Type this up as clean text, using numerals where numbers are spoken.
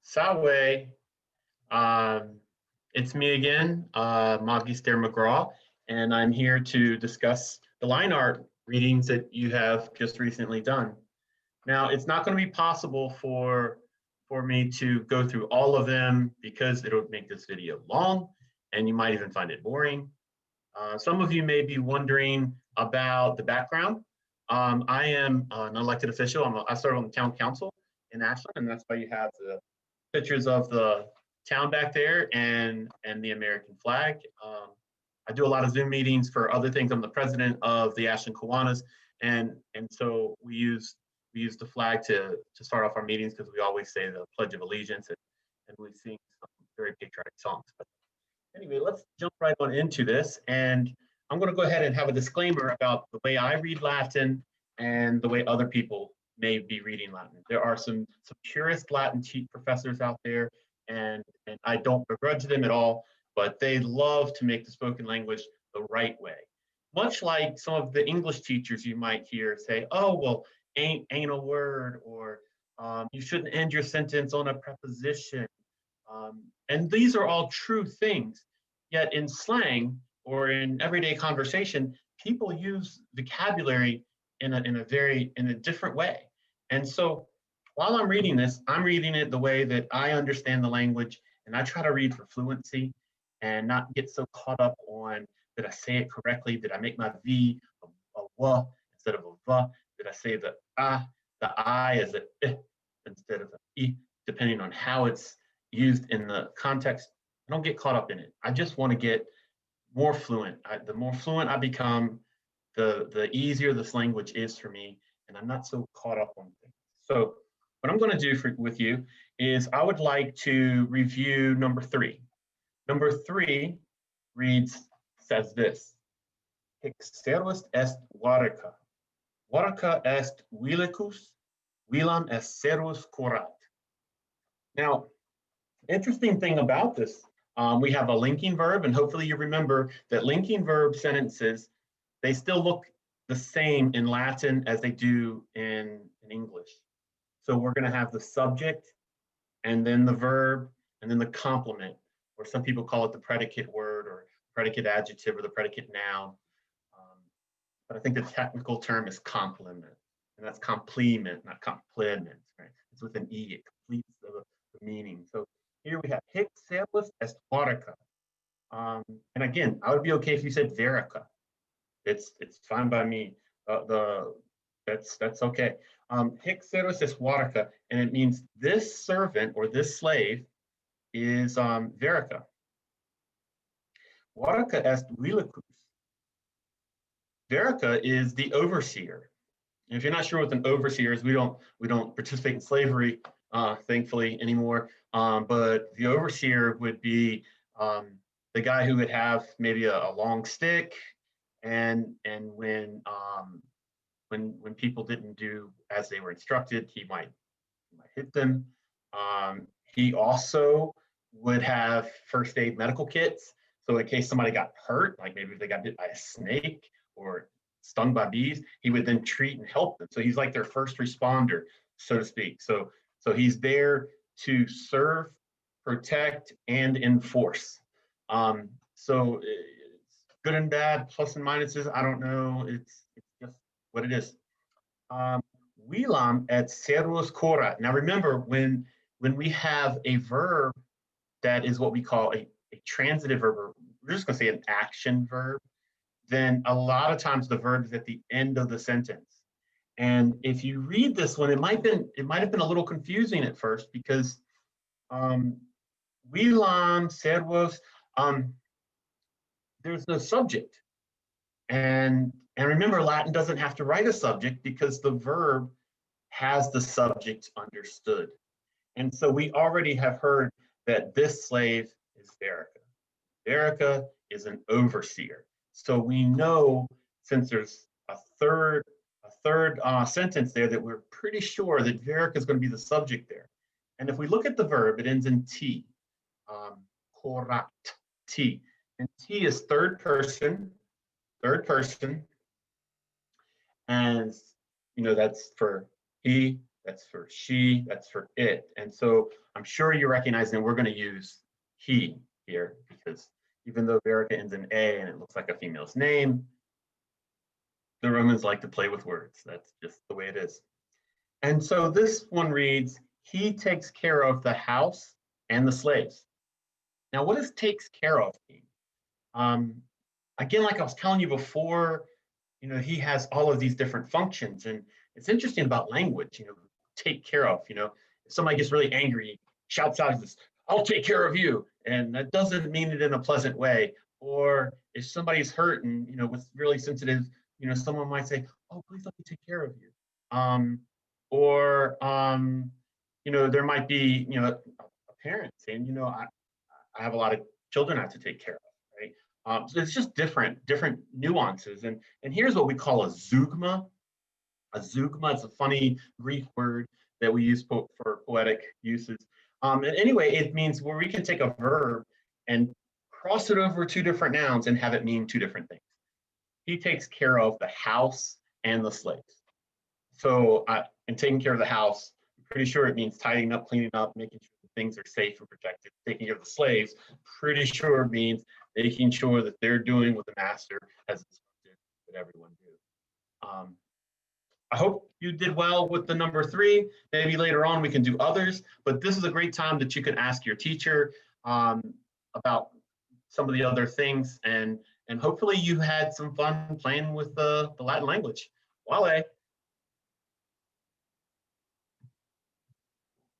Salve. Um, it's me again, Magister McGraw, and I'm here to discuss the line art readings that you have just recently done. Now, it's not going to be possible for me to go through all of them because it would make this video long, and you might even find it boring. Some of you may be wondering about the background. I am an elected official. I started on the town council in Ashland, and that's why you have the pictures of the town back there and the American flag. I do a lot of Zoom meetings for other things. I'm the president of the Ashland Kiwanis, and so we use the flag to start off our meetings because we always say the Pledge of Allegiance and we sing some very patriotic songs. But anyway, let's jump right on into this, and I'm going to go ahead and have a disclaimer about the way I read Latin and the way other people may be reading Latin. There are some purist Latin professors out there, and I don't begrudge them at all, but they love to make the spoken language the right way. Much like some of the English teachers you might hear say, oh, well, ain't a word, or you shouldn't end your sentence on a preposition. And these are all true things, yet in slang or in everyday conversation, people use vocabulary in a different way. And so while I'm reading this, I'm reading it the way that I understand the language, and I try to read for fluency and not get so caught up on, did I say it correctly? Did I make my V a W instead of a V? Did I say the I as a I instead of an E, depending on how it's used in the context? I don't get caught up in it. I just want to get more fluent. The more fluent I become, the easier this language is for me, and I'm not so caught up on things. So what I'm going to do with you is I would like to review number 3. Number 3 says this: Hic servus est Waraca. Waraca est vilicus, vilam est servus corat. Now, interesting thing about this, we have a linking verb, and hopefully you remember that linking verb sentences, they still look the same in Latin as they do in English. So we're going to have the subject, and then the verb, and then the complement, or some people call it the predicate word, or predicate adjective, or the predicate noun. But I think the technical term is complement, and that's complement, not complement, right? It's with an E, it completes the meaning. So here we have hic servus est Waraca. And again, I would be okay if you said Verica. It's fine by me. That's okay. Hic servus est Waraca, and it means this servant or this slave is Verica. Waraca est vilicus. Verica is the overseer. And if you're not sure what an overseer is, we don't participate in slavery, thankfully, anymore. But the overseer would be the guy who would have maybe a long stick, and when people didn't do as they were instructed, he might hit them. He also would have first aid medical kits. So in case somebody got hurt, like maybe if they got bit by a snake or stung by bees, he would then treat and help them. So he's like their first responder, so to speak. So he's there to serve, protect, and enforce. So it's good and bad, plus and minuses. I don't know. It's just what it is. Vilam et servus corat. Now remember, when we have a verb that is what we call a transitive verb, or we're just going to say an action verb, then a lot of times the verb is at the end of the sentence. And if you read this one, it might have been a little confusing at first, because vilam, servus, there's no subject. And remember, Latin doesn't have to write a subject because the verb has the subject understood. And so we already have heard that this slave is Verica. Verica is an overseer. So we know, since there's a third sentence there, that we're pretty sure that Verica is going to be the subject there. And if we look at the verb, it ends in T, corat, T. And T is third person, and that's for he, that's for she, that's for it. And so I'm sure you're recognizing we're going to use he here because even though Verica ends in A and it looks like a female's name, the Romans like to play with words. That's just the way it is. And so this one reads, he takes care of the house and the slaves. Now, what does takes care of mean? Um, again, like I was telling you before, he has all of these different functions. And it's interesting about language, take care of, if somebody gets really angry, shouts out, I'll take care of you. And that doesn't mean it in a pleasant way. Or if somebody's hurt and, was really sensitive, someone might say, oh, please let me take care of you. Or, there might be, a parent saying, I have a lot of children I have to take care of, right? So it's just different nuances. And here's what we call a zeugma. A zeugma is a funny Greek word that we use for poetic uses. And anyway, it means where we can take a verb and cross it over two different nouns and have it mean two different things. He takes care of the house and the slaves. So in taking care of the house, I'm pretty sure it means tidying up, cleaning up, making sure that things are safe and protected. Taking care of the slaves, pretty sure it means making sure that they're doing what the master has instructed that everyone do. I hope you did well with the number 3. Maybe later on we can do others, but this is a great time that you can ask your teacher about some of the other things, and hopefully you had some fun playing with the Latin language. Wale.